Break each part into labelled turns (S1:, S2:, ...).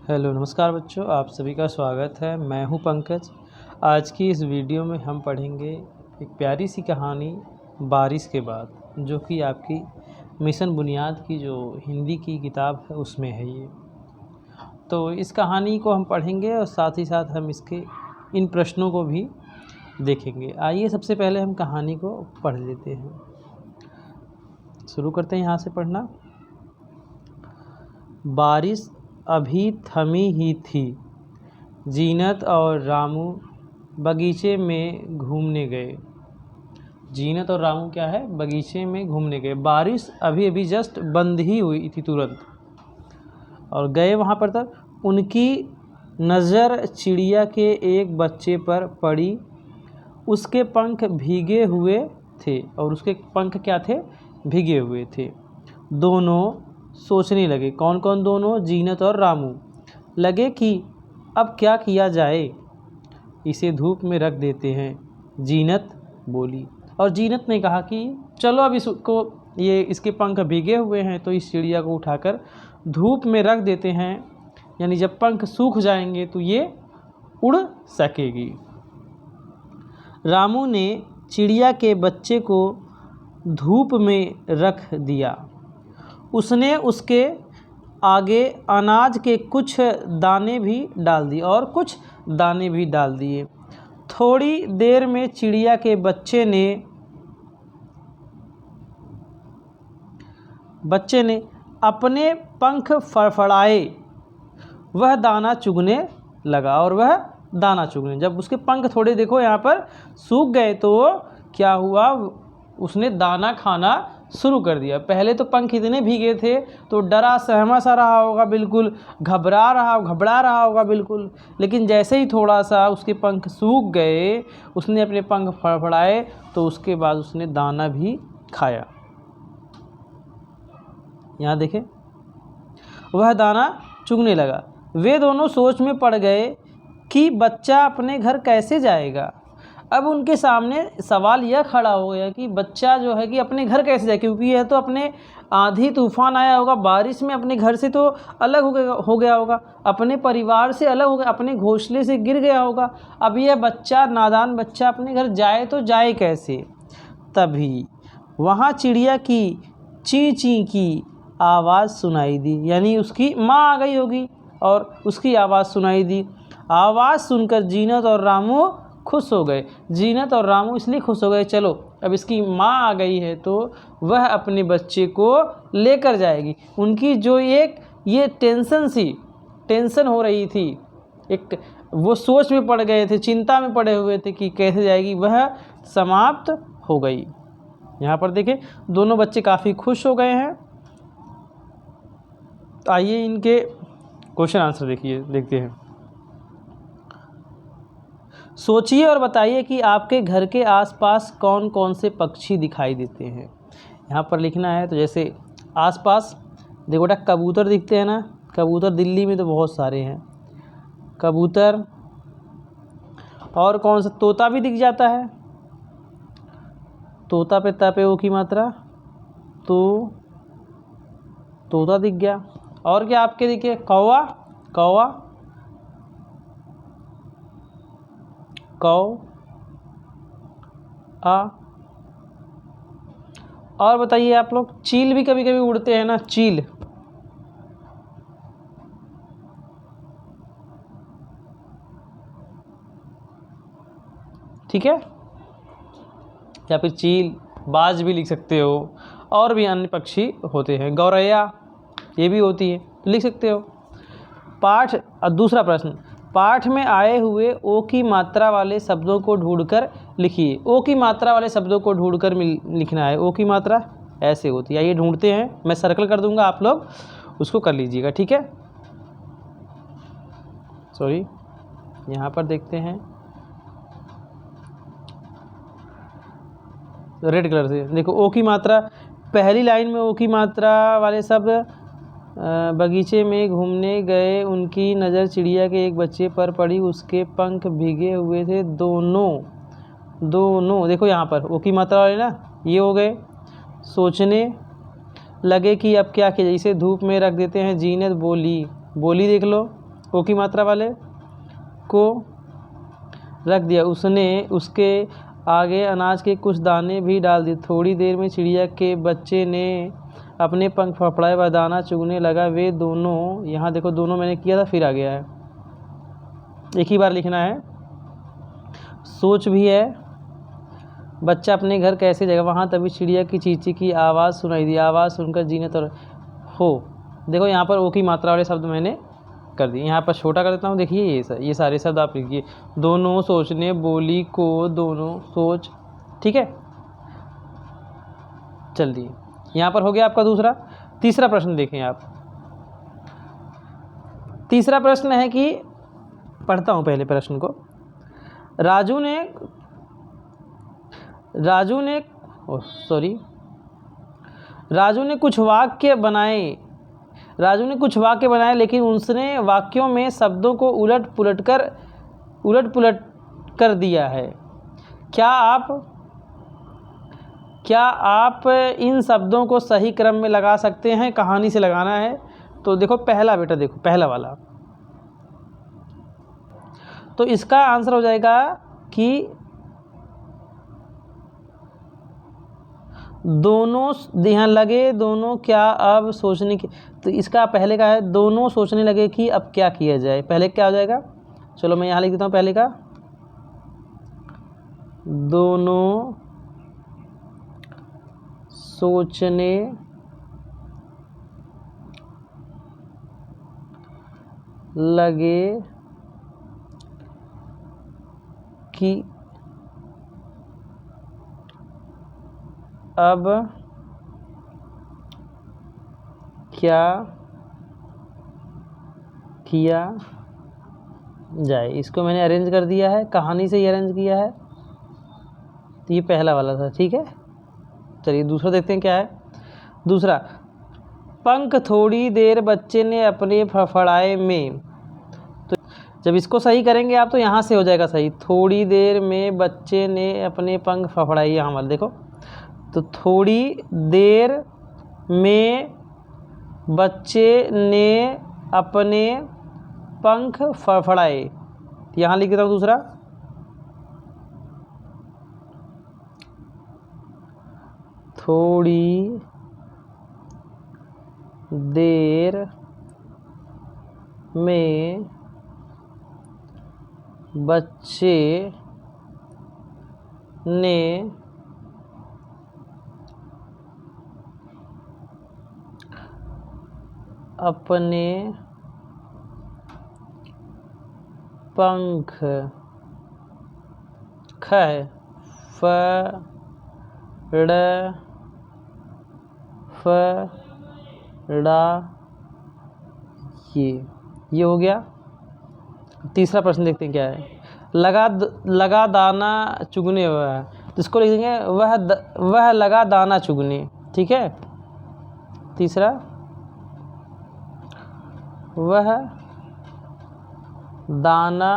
S1: Hello नमस्कार बच्चों, आप सभी का स्वागत है। मैं हूं पंकज। आज की इस वीडियो में हम पढ़ेंगे एक प्यारी सी कहानी बारिश के बाद, जो कि आपकी मिशन बुनियाद की जो हिंदी की किताब है उसमें है ये। तो इस कहानी को हम पढ़ेंगे और साथ ही साथ हम इसके इन प्रश्नों को भी देखेंगे। आइए सबसे पहले हम कहानी को पढ़ लेते हैं। शुरू करते हैं यहाँ से पढ़ना। बारिश अभी थमी ही थी। जीनत और रामू बगीचे में घूमने गए। जीनत और रामू क्या है, बगीचे में घूमने गए। बारिश अभी अभी जस्ट बंद ही हुई थी तुरंत, और गए वहाँ पर तक उनकी नज़र चिड़िया के एक बच्चे पर पड़ी। उसके पंख भीगे हुए थे, और उसके पंख क्या थे, भीगे हुए थे। दोनों सोचने लगे। कौन कौन दोनों? जीनत और रामू। लगे कि अब क्या किया जाए, इसे धूप में रख देते हैं। जीनत बोली, और जीनत ने कहा कि चलो अब इसको, ये इसके पंख भीगे हुए हैं तो इस चिड़िया को उठाकर धूप में रख देते हैं, यानी जब पंख सूख जाएंगे तो ये उड़ सकेगी। रामू ने चिड़िया के बच्चे को धूप में रख दिया। उसने उसके आगे अनाज के कुछ दाने भी डाल दिए, और कुछ दाने भी डाल दिए। थोड़ी देर में चिड़िया के बच्चे ने अपने पंख फड़फड़ाए। वह दाना चुगने लगा, और वह दाना चुगने, जब उसके पंख थोड़े देखो यहाँ पर सूख गए तो क्या हुआ, उसने दाना खाना शुरू कर दिया। पहले तो पंख इतने भीगे थे तो डरा सहमा सा रहा होगा, बिल्कुल घबरा रहा होगा बिल्कुल। लेकिन जैसे ही थोड़ा सा उसके पंख सूख गए, उसने अपने पंख फड़फड़ाए, तो उसके बाद उसने दाना भी खाया। यहाँ देखें, वह दाना चुगने लगा। वे दोनों सोच में पड़ गए कि बच्चा अपने घर कैसे जाएगा। अब उनके सामने सवाल यह खड़ा हो गया कि बच्चा जो है कि अपने घर कैसे जाए, क्योंकि यह तो अपने आंधी तूफान आया होगा, बारिश में अपने घर से तो अलग हो गया होगा, अपने परिवार से अलग हो गया, अपने घोंसले से गिर गया होगा। अब यह बच्चा, नादान बच्चा, अपने घर जाए तो जाए कैसे। तभी वहाँ चिड़िया की ची ची की आवाज़ सुनाई दी, यानी उसकी माँ आ गई होगी और उसकी आवाज़ सुनाई दी। आवाज़ सुनकर जीनत और रामू खुश हो गए। जीनत और रामू इसलिए खुश हो गए, चलो अब इसकी माँ आ गई है तो वह अपने बच्चे को लेकर जाएगी। उनकी जो ये टेंशन हो रही थी, एक वो सोच में पड़ गए थे, चिंता में पड़े हुए थे कि कैसे जाएगी, वह समाप्त हो गई। यहाँ पर देखें, दोनों बच्चे काफ़ी खुश हो गए हैं। आइए इनके क्वेश्चन आंसर देखते हैं। सोचिए और बताइए कि आपके घर के आसपास कौन कौन से पक्षी दिखाई देते हैं। यहाँ पर लिखना है। तो जैसे आसपास देखो बेटा, कबूतर दिखते हैं ना। कबूतर दिल्ली में तो बहुत सारे हैं कबूतर। और कौन सा? तोता भी दिख जाता है। तोता पे ता पे ओ की मात्रा, तो तोता दिख गया। और क्या आपके दिखे? कौवा, कौवा, कौ आ। और बताइए आप लोग, चील भी कभी कभी उड़ते हैं ना, चील। ठीक है, या फिर चील, बाज भी लिख सकते हो। और भी अन्य पक्षी होते हैं, गौरैया ये भी होती है, तो लिख सकते हो। पाठ दूसरा प्रश्न, पाठ में आए हुए ओ की मात्रा वाले शब्दों को ढूंढकर लिखिए। ओ की मात्रा वाले शब्दों को ढूंढकर लिखना है। ओ की मात्रा ऐसे होती है। आइए ढूंढते हैं, मैं सर्कल कर दूंगा, आप लोग उसको कर लीजिएगा, ठीक है। सॉरी, यहाँ पर देखते हैं रेड कलर से। देखो, ओ की मात्रा, पहली लाइन में ओ की मात्रा वाले शब्द, बगीचे में घूमने गए, उनकी नज़र चिड़िया के एक बच्चे पर पड़ी, उसके पंख भीगे हुए थे। दोनों देखो यहाँ पर ओ की मात्रा वाले ना, ये हो गए। सोचने लगे कि अब क्या किया, इसे धूप में रख देते हैं। जीनत बोली, देख लो, ओ की मात्रा वाले को रख दिया। उसने उसके आगे अनाज के कुछ दाने भी डाल दिए। थोड़ी देर में चिड़िया के बच्चे ने अपने पंख फड़फड़ाए व दाना चुगने लगा। वे दोनों, यहाँ देखो दोनों मैंने किया था फिर आ गया है, एक ही बार लिखना है। सोच भी है, बच्चा अपने घर कैसे जाएगा। वहाँ तभी चिड़िया की चींची की आवाज़ सुनाई दी। आवाज़ सुनकर जीने तो हो, देखो यहाँ पर ओ की मात्रा वाले शब्द मैंने कर दिए। यहाँ पर छोटा कर देता हूँ, देखिए ये सारे शब्द आप लिखिए। दोनों सोचने, बोली को, दोनों सोच, ठीक है। चलिए यहाँ पर हो गया आपका दूसरा। तीसरा प्रश्न देखें आप। तीसरा प्रश्न है कि, पढ़ता हूँ पहले प्रश्न को। राजू ने कुछ वाक्य बनाए लेकिन उसने वाक्यों में शब्दों को उलट पुलट कर दिया है। क्या आप इन शब्दों को सही क्रम में लगा सकते हैं? कहानी से लगाना है। तो देखो पहला, बेटा देखो पहला वाला, तो इसका आंसर हो जाएगा कि दोनों ध्यान लगे, दोनों क्या अब सोचने की, तो इसका पहले का है दोनों सोचने लगे कि अब क्या किया जाए। पहले क्या हो जाएगा, चलो मैं यहाँ लिख देता हूँ पहले का, दोनों सोचने लगे कि अब क्या किया जाए। इसको मैंने अरेंज कर दिया है, कहानी से ही अरेंज किया है। तो ये पहला वाला था, ठीक है। चलिए दूसरा देखते हैं क्या है। दूसरा, पंख थोड़ी देर बच्चे ने अपने फड़फड़ाए में, तो जब इसको सही करेंगे आप तो यहाँ से हो जाएगा सही। थोड़ी देर में बच्चे ने अपने पंख फड़फड़ाए, यहाँ वाला देखो, तो थोड़ी देर में बच्चे ने अपने पंख फड़फड़ाए, यहाँ लिख देता हूँ दूसरा। थोड़ी देर में बच्चे ने अपने पंख ये हो गया। तीसरा प्रश्न देखते हैं क्या है। लगा दाना चुगने, वह, तो इसको लिख देंगे वह लगा दाना चुगने, ठीक है। तीसरा, वह दाना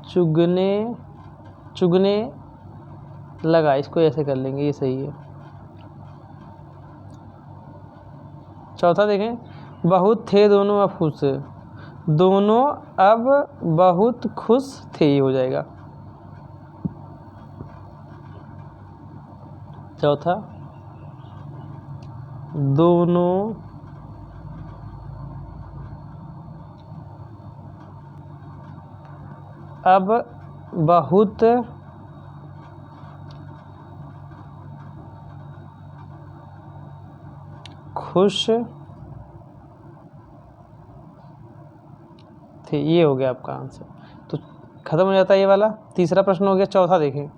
S1: चुगने लगा, इसको ऐसे कर लेंगे, ये सही है। चौथा देखें, बहुत थे दोनों अब खुश, दोनों अब बहुत खुश थे, ये हो जाएगा चौथा। दोनों अब बहुत खुश थे, ये हो गया आपका आंसर। तो खत्म हो जाता है ये वाला। तीसरा प्रश्न हो गया। चौथा देखें।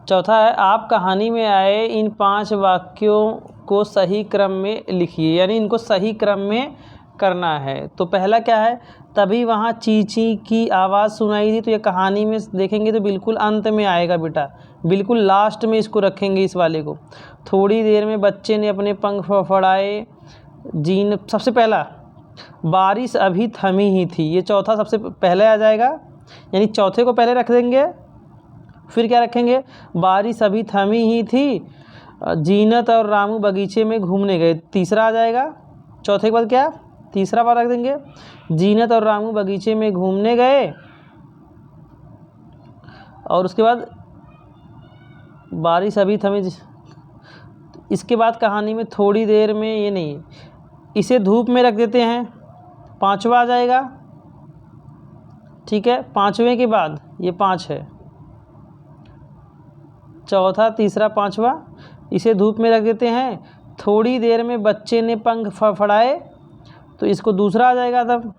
S1: चौथा है, आप कहानी में आए इन 5 वाक्यों को सही क्रम में लिखिए, यानी इनको सही क्रम में करना है। तो पहला क्या है, तभी वहाँ चींची की आवाज़ सुनाई दी, तो ये कहानी में देखेंगे तो बिल्कुल अंत में आएगा बेटा, बिल्कुल लास्ट में इसको रखेंगे इस वाले को। थोड़ी देर में बच्चे ने अपने पंख फड़फड़ाए, जीन सबसे पहला, बारिश अभी थमी ही थी, ये चौथा सबसे पहले आ जाएगा, यानी चौथे को पहले रख देंगे। फिर क्या रखेंगे, बारिश अभी थमी ही थी, जीनत और रामू बगीचे में घूमने गए, तीसरा आ जाएगा। चौथे के बाद क्या, तीसरा बार रख देंगे, जीनत और रामू बगीचे में घूमने गए, और उसके बाद बारिश अभी थमी। इसके बाद कहानी में थोड़ी देर में, ये नहीं, इसे धूप में रख देते हैं, पांचवा आ जाएगा। ठीक है, पांचवें के बाद ये 5 है, चौथा, तीसरा, पांचवा, इसे धूप में रख देते हैं। थोड़ी देर में बच्चे ने पंख फड़फड़ाए, तो इसको दूसरा आ जाएगा तब।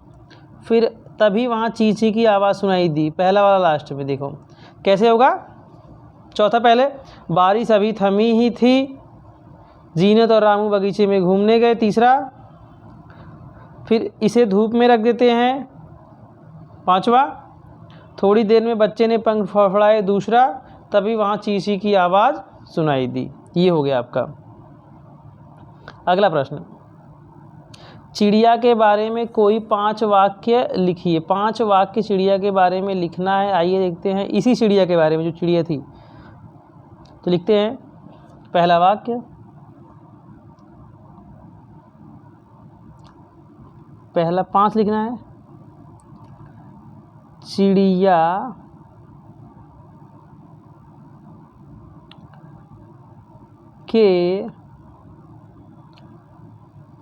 S1: फिर तभी वहाँ चींची की आवाज़ सुनाई दी, पहला वाला लास्ट में, देखो कैसे होगा। चौथा पहले, बारिश अभी थमी ही थी, जीनत और रामू बगीचे में घूमने गए, तीसरा। फिर इसे धूप में रख देते हैं, पांचवा। थोड़ी देर में बच्चे ने पंख फड़फड़ाए, दूसरा। तभी वहाँ चींची की आवाज़ सुनाई दी। ये हो गया आपका। अगला प्रश्न, चिड़िया के बारे में कोई 5 वाक्य लिखिए। 5 वाक्य चिड़िया के बारे में लिखना है। आइए देखते हैं, इसी चिड़िया के बारे में जो चिड़िया थी। तो लिखते हैं पहला वाक्य, पहला 5 लिखना है। चिड़िया के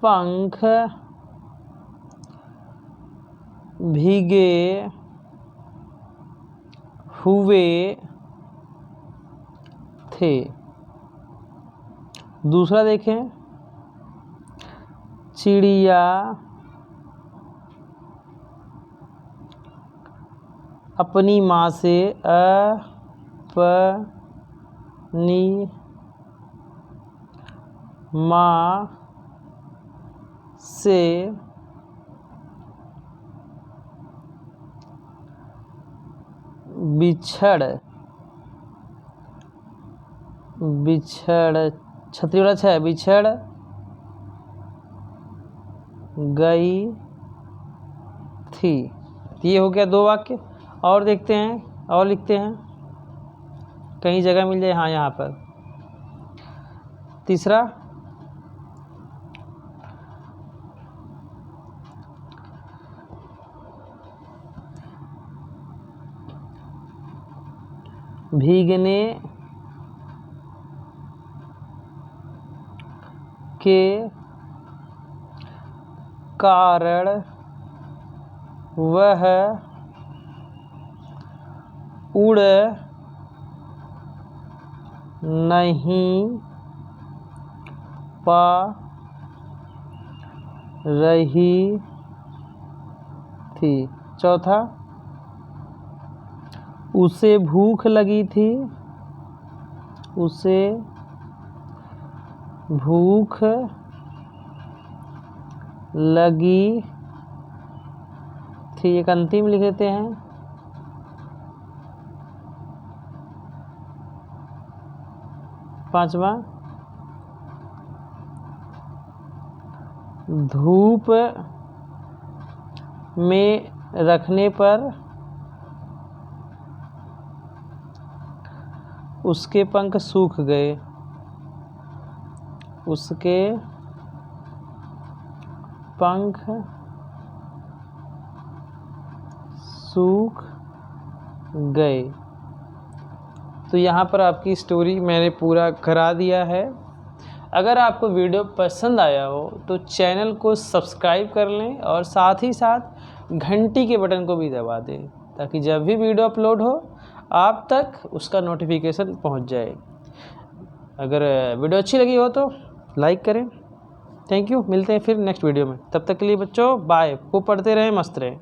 S1: पंख भीगे हुए थे। दूसरा देखें, चिड़िया अपनी माँ से अपनी माँ से बिछड़ छतरी वाला 6, बिछड़ गई थी। ये हो गया 2 वाक्य। और देखते हैं, और लिखते हैं, कहीं जगह मिल जाए। हाँ, यहाँ पर तीसरा, भीगने के कारण वह उड़ नहीं पा रही थी। चौथा, उसे भूख लगी थी, उसे भूख लगी थी। एक अंतिम लिख देते हैं, पांचवा, धूप में रखने पर उसके पंख सूख गए, उसके पंख सूख गए। तो यहाँ पर आपकी स्टोरी मैंने पूरा करा दिया है। अगर आपको वीडियो पसंद आया हो तो चैनल को सब्सक्राइब कर लें और साथ ही साथ घंटी के बटन को भी दबा दें, ताकि जब भी वीडियो अपलोड हो आप तक उसका नोटिफिकेशन पहुंच जाए। अगर वीडियो अच्छी लगी हो तो लाइक करें। थैंक यू, मिलते हैं फिर नेक्स्ट वीडियो में। तब तक के लिए बच्चों बाय। खूब पढ़ते रहें, मस्त रहें।